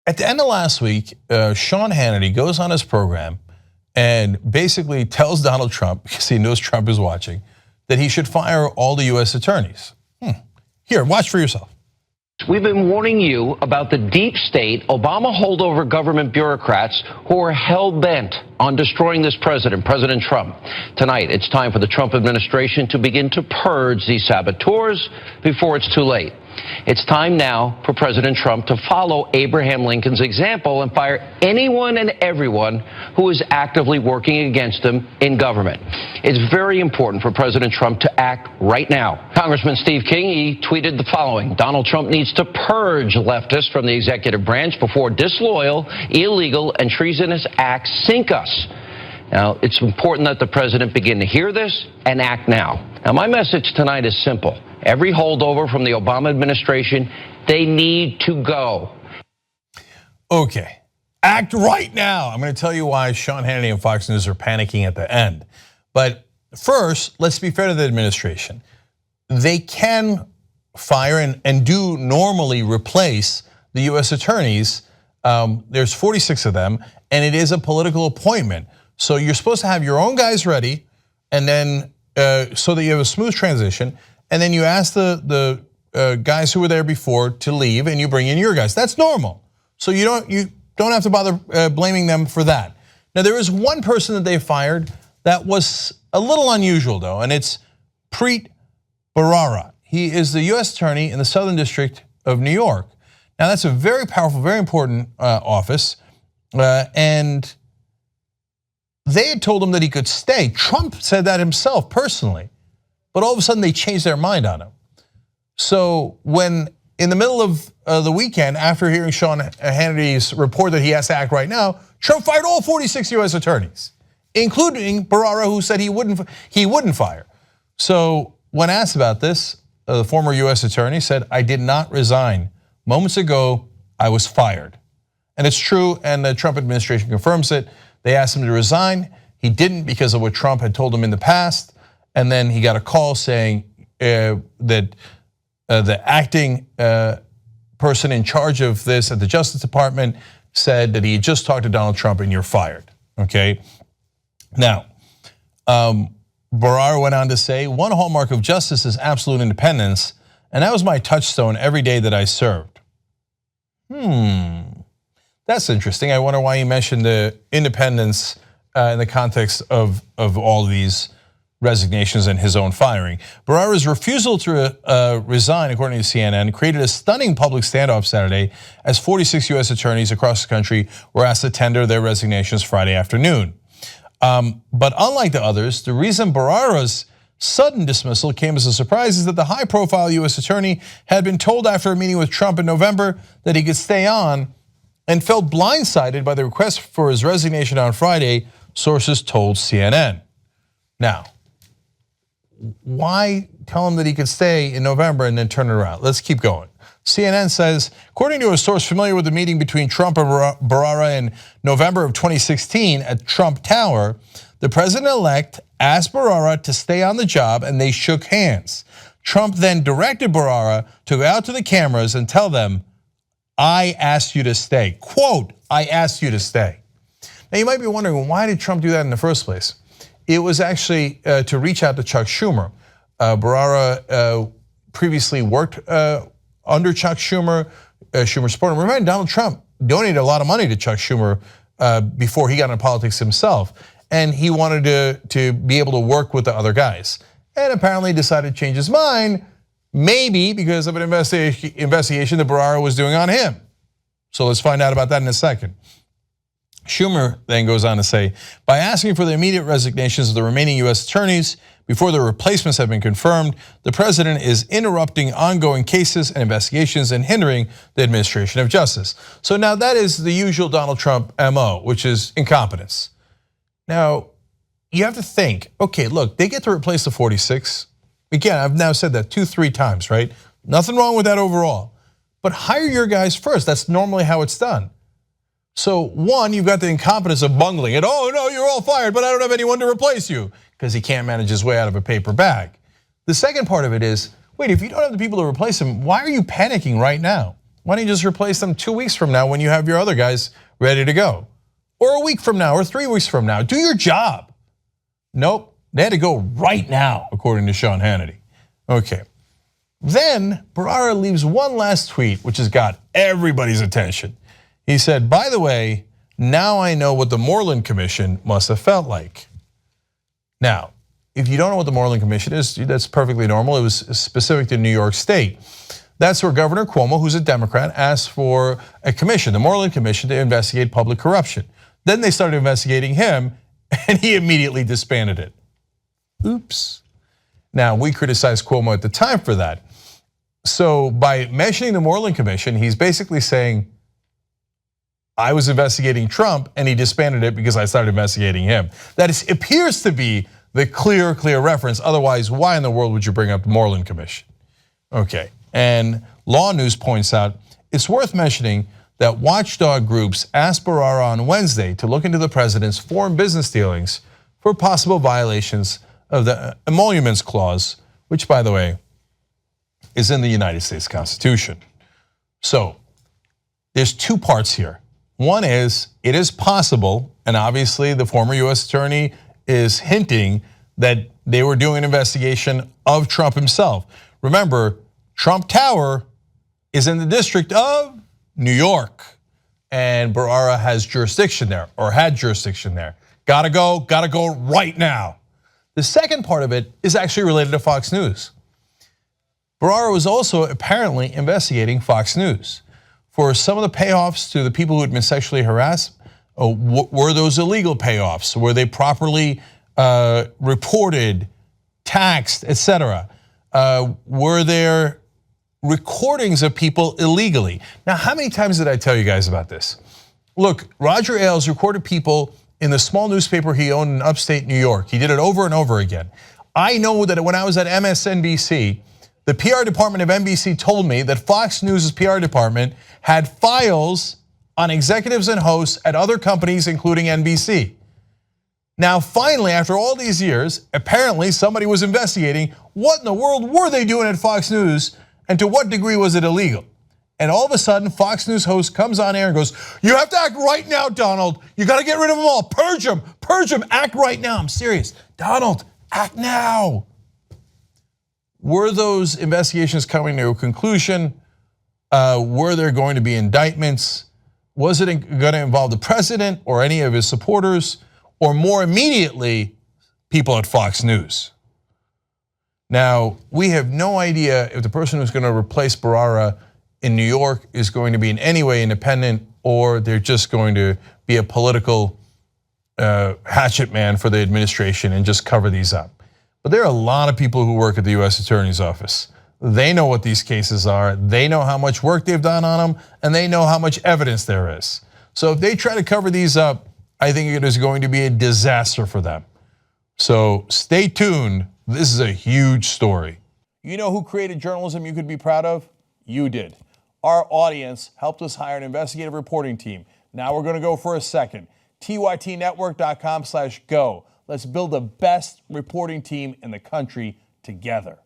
At the end of last week, Sean Hannity goes on his program and basically tells Donald Trump, because he knows Trump is watching, that he should fire all the US attorneys. Here, watch for yourself. We've been warning you about the deep state, Obama holdover government bureaucrats who are hell-bent on destroying this president, President Trump. Tonight, it's time for the Trump administration to begin to purge these saboteurs before it's too late. It's time now for President Trump to follow Abraham Lincoln's example and fire anyone and everyone who is actively working against him in government. It's very important for President Trump to act right now. Congressman Steve King, he tweeted the following: Donald Trump needs to purge leftists from the executive branch before disloyal, illegal, and treasonous acts sink us. Now, it's important that the president begin to hear this and act now. Now, my message tonight is simple. Every holdover from the Obama administration, they need to go. Okay, act right now. I'm going to tell you why Sean Hannity and Fox News are panicking at the end. But first, let's be fair to the administration. They can fire and do normally replace the US attorneys. There's 46 of them, and it is a political appointment. So you're supposed to have your own guys ready, and then so that you have a smooth transition. And then you ask the guys who were there before to leave, and you bring in your guys. That's normal. So you don't have to bother blaming them for that. Now, there is one person that they fired that was a little unusual, though, and it's Preet Bharara. He is the US attorney in the Southern District of New York. Now, that's a very powerful, very important office, and they had told him that he could stay. Trump said that himself personally. But all of a sudden they changed their mind on him. So when in the middle of the weekend, after hearing Sean Hannity's report that he has to act right now, Trump fired all 46 US attorneys, including Bharara, who said he wouldn't fire. So when asked about this, the former US attorney said, "I did not resign. Moments ago, I was fired." And it's true, and the Trump administration confirms it. They asked him to resign. He didn't because of what Trump had told him in the past. And then he got a call saying that the acting person in charge of this at the Justice Department said that he had just talked to Donald Trump and you're fired, okay? Now, Bharara went on to say, "One hallmark of justice is absolute independence, and that was my touchstone every day that I served." That's interesting. I wonder why he mentioned the independence in the context of all of these resignations and his own firing. Bharara's refusal to resign, according to CNN, created a stunning public standoff Saturday as 46 US attorneys across the country were asked to tender their resignations Friday afternoon. But unlike the others, the reason Bharara's sudden dismissal came as a surprise is that the high-profile US attorney had been told after a meeting with Trump in November that he could stay on and felt blindsided by the request for his resignation on Friday, sources told CNN. Now, why tell him that he could stay in November and then turn it around? Let's keep going. CNN says, according to a source familiar with the meeting between Trump and Bharara in November of 2016 at Trump Tower, the president-elect asked Bharara to stay on the job and they shook hands. Trump then directed Bharara to go out to the cameras and tell them, "I asked you to stay." Quote, "I asked you to stay." Now you might be wondering, why did Trump do that in the first place? It was actually to reach out to Chuck Schumer. Bharara previously worked under Chuck Schumer, Schumer supported him. Remember, Donald Trump donated a lot of money to Chuck Schumer before he got into politics himself. And he wanted to be able to work with the other guys. And apparently decided to change his mind, maybe because of an investigation that Bharara was doing on him. So let's find out about that in a second. Schumer then goes on to say, by asking for the immediate resignations of the remaining US attorneys before the replacements have been confirmed, the president is interrupting ongoing cases and investigations and hindering the administration of justice. So now that is the usual Donald Trump MO, which is incompetence. Now, you have to think, okay, look, they get to replace the 46. Again, I've now said that 2-3 times, right? Nothing wrong with that overall. But hire your guys first. That's normally how it's done. So one, you've got the incompetence of bungling it. Oh no, you're all fired, but I don't have anyone to replace you, because he can't manage his way out of a paper bag. The second part of it is, wait, if you don't have the people to replace him, why are you panicking right now? Why don't you just replace them 2 weeks from now when you have your other guys ready to go? Or a week from now, or 3 weeks from now. Do your job. Nope, they had to go right now, according to Sean Hannity. Okay, then Bharara leaves one last tweet, which has got everybody's attention. He said, by the way, now I know what the Moreland Commission must have felt like. Now, if you don't know what the Moreland Commission is, that's perfectly normal. It was specific to New York State. That's where Governor Cuomo, who's a Democrat, asked for a commission, the Moreland Commission, to investigate public corruption. Then they started investigating him, and he immediately disbanded it. Oops. Now, we criticized Cuomo at the time for that. So by mentioning the Moreland Commission, he's basically saying, I was investigating Trump, and he disbanded it because I started investigating him. That appears to be the clear reference. Otherwise, why in the world would you bring up the Moreland Commission? Okay, and Law News points out, it's worth mentioning that watchdog groups asked Bharara on Wednesday to look into the president's foreign business dealings for possible violations of the Emoluments Clause, which, by the way, is in the United States Constitution. So there's two parts here. One is, it is possible, and obviously the former US attorney is hinting that they were doing an investigation of Trump himself. Remember, Trump Tower is in the District of New York, and Bharara has jurisdiction there, or had jurisdiction there. Gotta go right now. The second part of it is actually related to Fox News. Bharara was also apparently investigating Fox News for some of the payoffs to the people who had been sexually harassed. Were those illegal payoffs? Were they properly reported, taxed, etc.? Were there recordings of people illegally? Now, how many times did I tell you guys about this? Look, Roger Ailes recorded people in the small newspaper he owned in upstate New York. He did it over and over again. I know that when I was at MSNBC, the PR department of NBC told me that Fox News' PR department had files on executives and hosts at other companies, including NBC. Now, finally, after all these years, apparently somebody was investigating what in the world were they doing at Fox News, and to what degree was it illegal? And all of a sudden, Fox News host comes on air and goes, you have to act right now, Donald. You got to get rid of them all. Purge them, act right now. I'm serious. Donald, act now. Were those investigations coming to a conclusion? Were there going to be indictments? Was it going to involve the president or any of his supporters, or more immediately, people at Fox News? Now, we have no idea if the person who's going to replace Bharara in New York is going to be in any way independent, or they're just going to be a political hatchet man for the administration and just cover these up. But there are a lot of people who work at the US Attorney's Office. They know what these cases are, they know how much work they've done on them, and they know how much evidence there is. So if they try to cover these up, I think it is going to be a disaster for them. So stay tuned, this is a huge story. You know who created journalism you could be proud of? You did. Our audience helped us hire an investigative reporting team. Now we're gonna go for a second. tytnetwork.com/go. Let's build the best reporting team in the country together.